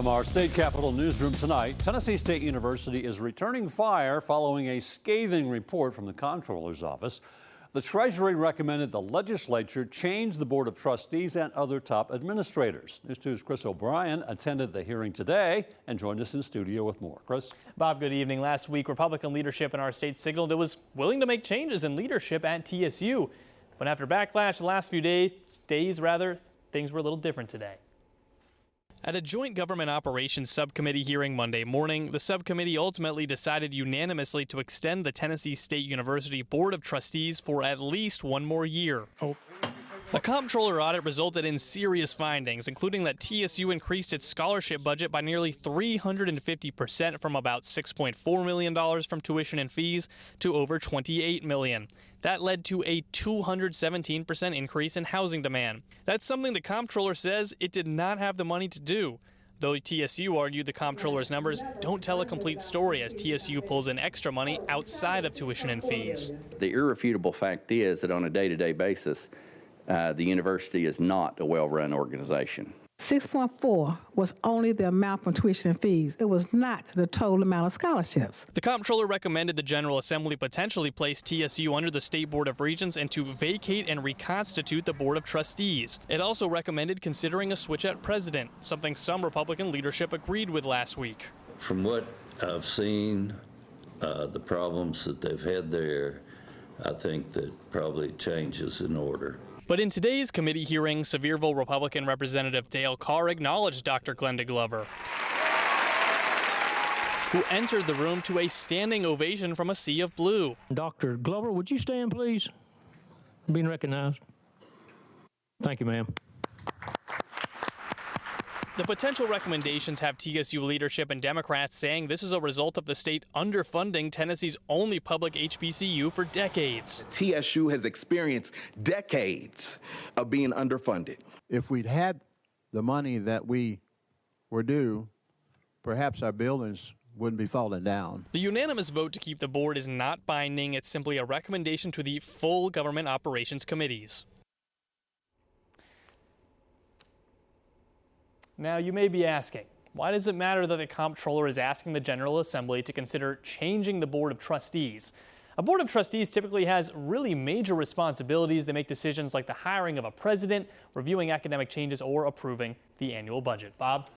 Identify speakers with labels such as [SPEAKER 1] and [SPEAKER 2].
[SPEAKER 1] From our state capitol newsroom tonight, Tennessee State University is returning fire following a scathing report from the comptroller's office. The Treasury recommended the legislature change the Board of Trustees and other top administrators. News 2's Chris O'Brien attended the hearing today and joined us in studio with more. Chris?
[SPEAKER 2] Bob, good evening. Last week, Republican leadership in our state signaled it was willing to make changes in leadership at TSU. But after backlash the last few days, things were a little different today. At a Joint Government Operations Subcommittee hearing Monday morning, the subcommittee ultimately decided unanimously to extend the Tennessee State University Board of Trustees for at least one more year. A comptroller audit resulted in serious findings, including that TSU increased its scholarship budget by nearly 350% from about $6.4 million from tuition and fees to over $28 million. That led to a 217% increase in housing demand. That's something the comptroller says it did not have the money to do. Though TSU argued the comptroller's numbers don't tell a complete story as TSU pulls in extra money outside of tuition and fees.
[SPEAKER 3] The irrefutable fact is that on a day-to-day basis, the university is not a well-run organization.
[SPEAKER 4] 6.4 was only the amount from tuition and fees. It was not the total amount of scholarships.
[SPEAKER 2] The comptroller recommended the General Assembly potentially place TSU under the State Board of Regents and to vacate and reconstitute the Board of Trustees. It also recommended considering a switch at president, something some Republican leadership agreed with last week.
[SPEAKER 5] From what I've seen, the problems that they've had there, I think that probably change is in order.
[SPEAKER 2] But in today's committee hearing, Sevierville Republican Representative Dale Carr acknowledged Dr. Glenda Glover, who entered the room to a standing ovation from a sea of blue.
[SPEAKER 6] Dr. Glover, would you stand, please? Being recognized. Thank you, ma'am.
[SPEAKER 2] The potential recommendations have TSU leadership and Democrats saying this is a result of the state underfunding Tennessee's only public HBCU for decades.
[SPEAKER 7] TSU has experienced decades of being underfunded.
[SPEAKER 8] If we'd had the money that we were due, perhaps our buildings wouldn't be falling down.
[SPEAKER 2] The unanimous vote to keep the board is not binding. It's simply a recommendation to the full government operations committees. Now, you may be asking, why does it matter that the comptroller is asking the General Assembly to consider changing the Board of Trustees? A Board of Trustees typically has really major responsibilities. They make decisions like the hiring of a president, reviewing academic changes, or approving the annual budget. Bob?